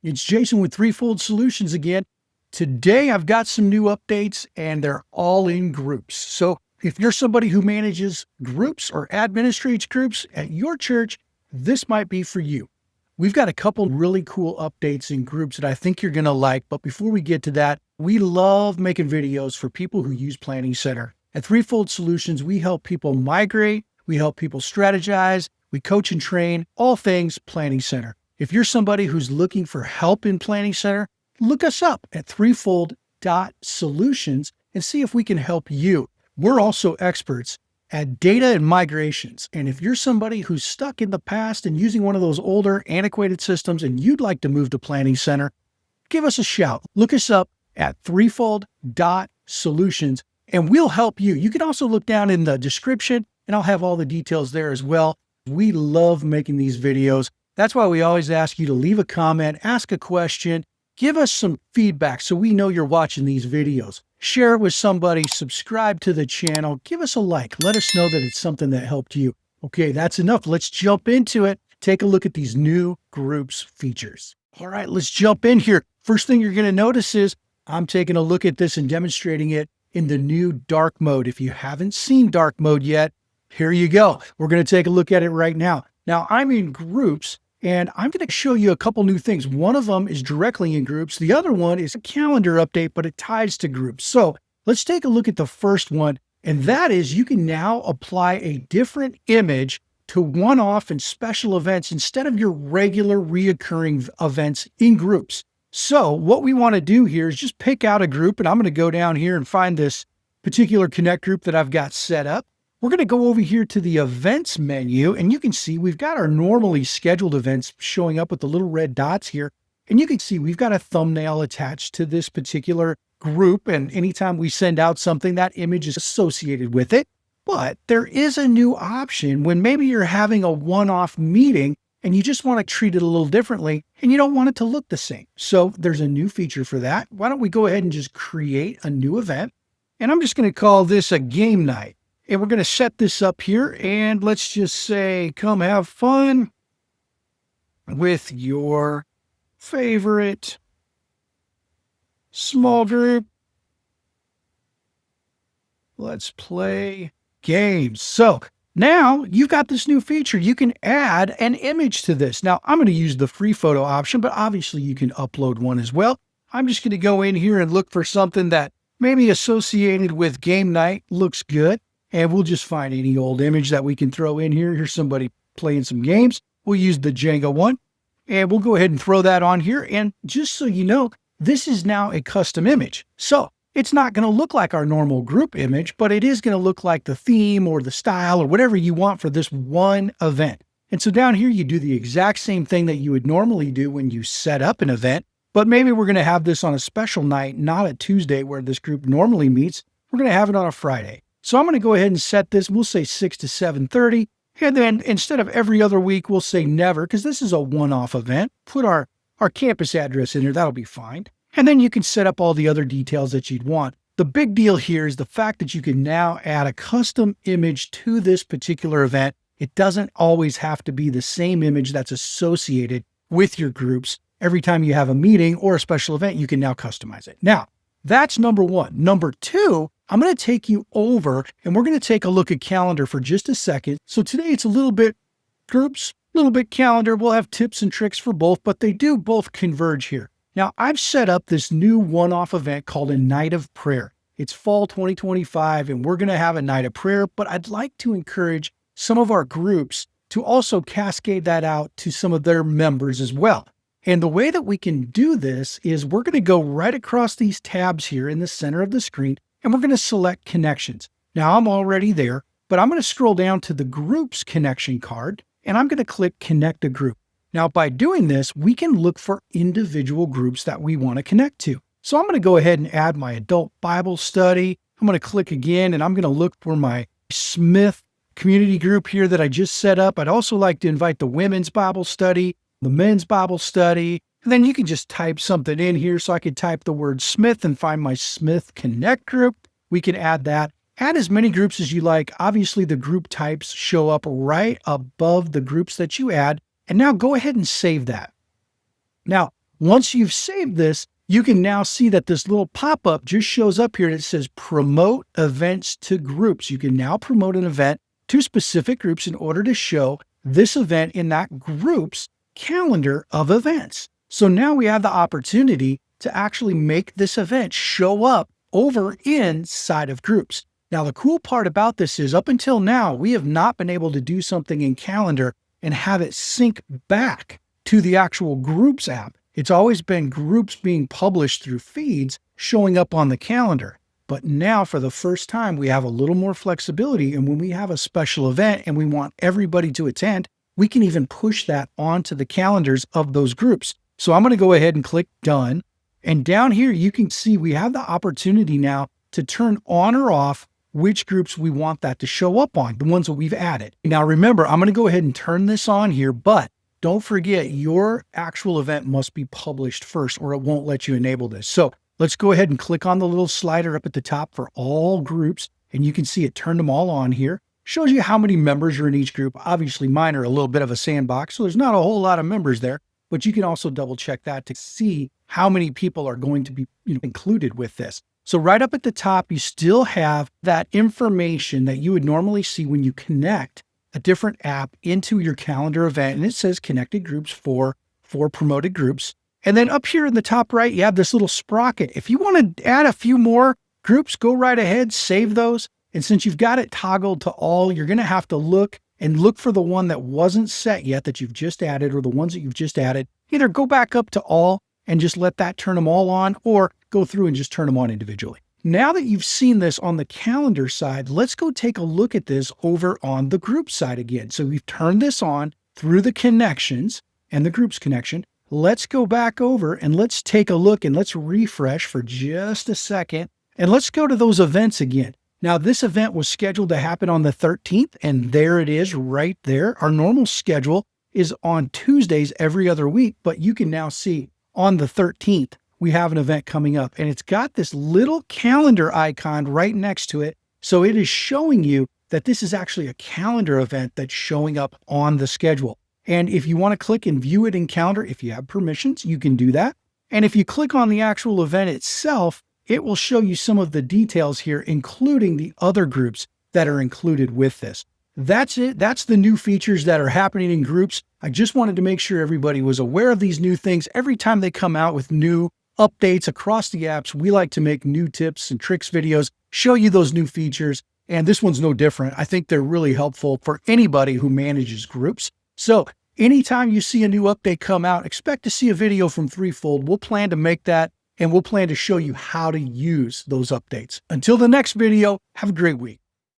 It's Jason with Threefold Solutions again. Today I've got some new updates and they're all in groups. So if you're somebody who manages groups or administrates groups at your church, this might be for you. We've got a couple really cool updates in groups that I think you're going to like. But before we get to that, we love making videos for people who use Planning Center. At Threefold Solutions, we help people migrate, we help people strategize, we coach and train, all things Planning Center. If you're somebody who's looking for help in Planning Center, look us up at threefold.solutions and see if we can help you. We're also experts at data and migrations. And if you're somebody who's stuck in the past and using one of those older, antiquated systems and you'd like to move to Planning Center, give us a shout. Look us up at threefold.solutions and we'll help you. You can also look down in the description and I'll have all the details there as well. We love making these videos. That's why we always ask you to leave a comment, ask a question, give us some feedback so we know you're watching these videos. Share it with somebody, subscribe to the channel, give us a like. Let us know that it's something that helped you. Okay, that's enough. Let's jump into it. Take a look at these new groups features. All right, let's jump in here. First thing you're going to notice is I'm taking a look at this and demonstrating it in the new dark mode. If you haven't seen dark mode yet, here you go. We're going to take a look at it right now. Now, I'm in groups. And I'm going to show you a couple new things. One of them is directly in groups. The other one is a calendar update, but it ties to groups. So let's take a look at the first one. And that is you can now apply a different image to one-off and special events instead of your regular reoccurring events in groups. So what we want to do here is just pick out a group. And I'm going to go down here and find this particular Connect group that I've got set up. We're going to go over here to the events menu and you can see we've got our normally scheduled events showing up with the little red dots here. And you can see we've got a thumbnail attached to this particular group. And anytime we send out something, that image is associated with it. But there is a new option when maybe you're having a one-off meeting and you just want to treat it a little differently and you don't want it to look the same. So there's a new feature for that. Why don't we go ahead and just create a new event? And I'm just going to call this a game night. And we're going to set this up here and let's just say, come have fun with your favorite small group. Let's play games. So now you've got this new feature. You can add an image to this. Now I'm going to use the free photo option, but obviously you can upload one as well. I'm just going to go in here and look for something that maybe associated with game night looks good. And we'll just find any old image that we can throw in here. Here's somebody playing some games. We'll use the Jenga one. And we'll go ahead and throw that on here. And just so you know, this is now a custom image. So it's not going to look like our normal group image, but it is going to look like the theme or the style or whatever you want for this one event. And so down here, you do the exact same thing that you would normally do when you set up an event. But maybe we're going to have this on a special night, not a Tuesday where this group normally meets. We're going to have it on a Friday. So I'm going to go ahead and set this. We'll say 6 to 7:30. And then instead of every other week, we'll say never, because this is a one-off event. Put our campus address in here. That'll be fine. And then you can set up all the other details that you'd want. The big deal here is the fact that you can now add a custom image to this particular event. It doesn't always have to be the same image that's associated with your groups. Every time you have a meeting or a special event, you can now customize it. Now, that's number one. Number two, I'm going to take you over and we're going to take a look at calendar for just a second. So today it's a little bit groups, a little bit calendar. We'll have tips and tricks for both, but they do both converge here. Now I've set up this new one-off event called a night of prayer. It's fall 2025 and we're going to have a night of prayer, but I'd like to encourage some of our groups to also cascade that out to some of their members as well. And the way that we can do this is we're going to go right across these tabs here in the center of the screen. And we're going to select connections. Now I'm already there, but I'm going to scroll down to the groups connection card and I'm going to click connect a group. Now by doing this, we can look for individual groups that we want to connect to. So I'm going to go ahead and add my adult Bible study. I'm going to click again and I'm going to look for my Smith community group here that I just set up. I'd also like to invite the women's Bible study, the men's Bible study. And then you can just type something in here. So I could type the word Smith and find my Smith Connect group. We can add that. Add as many groups as you like. Obviously, the group types show up right above the groups that you add. And now go ahead and save that. Now, Once you've saved this, you can now see that this little pop-up just shows up here and it says promote events to groups. You can now promote an event to specific groups in order to show this event in that group's calendar of events. So now we have the opportunity to actually make this event show up over inside of groups. Now, the cool part about this is up until now, we have not been able to do something in calendar and have it sync back to the actual groups app. It's always been groups being published through feeds showing up on the calendar. But now for the first time, we have a little more flexibility. And when we have a special event and we want everybody to attend, we can even push that onto the calendars of those groups. So I'm going to go ahead and click done. And down here, you can see we have the opportunity now to turn on or off which groups we want that to show up on, the ones that we've added. Now, remember, I'm going to go ahead and turn this on here, but don't forget your actual event must be published first or it won't let you enable this. So let's go ahead and click on the little slider up at the top for all groups. And you can see it turned them all on here. Shows you how many members are in each group. Obviously, mine are a little bit of a sandbox, so there's not a whole lot of members there, but you can also double check that to see how many people are going to be included with this. So right up at the top, you still have that information that you would normally see when you connect a different app into your calendar event. And it says connected groups for promoted groups. And then up here in the top right, you have this little sprocket. If you want to add a few more groups, go right ahead, save those. And since you've got it toggled to all, you're going to have to look for the one that wasn't set yet that you've just added, or the ones that you've just added. Either go back up to all and just let that turn them all on, or go through and just turn them on individually. Now that you've seen this on the calendar side, let's go take a look at this over on the group side again. So we've turned this on through the connections and the groups connection. Let's go back over and let's take a look and let's refresh for just a second. And let's go to those events again. Now, this event was scheduled to happen on the 13th, and there it is right there. Our normal schedule is on Tuesdays every other week, but you can now see on the 13th, we have an event coming up, and it's got this little calendar icon right next to it. So it is showing you that this is actually a calendar event that's showing up on the schedule. And if you want to click and view it in calendar, if you have permissions, you can do that. And if you click on the actual event itself, it will show you some of the details here, including the other groups that are included with this. That's it. That's the new features that are happening in groups. I just wanted to make sure everybody was aware of these new things. Every time they come out with new updates across the apps, we like to make new tips and tricks videos, show you those new features. And this one's no different. I think they're really helpful for anybody who manages groups. So anytime you see a new update come out, expect to see a video from Threefold. We'll plan to make that, and we'll plan to show you how to use those updates. Until the next video, have a great week.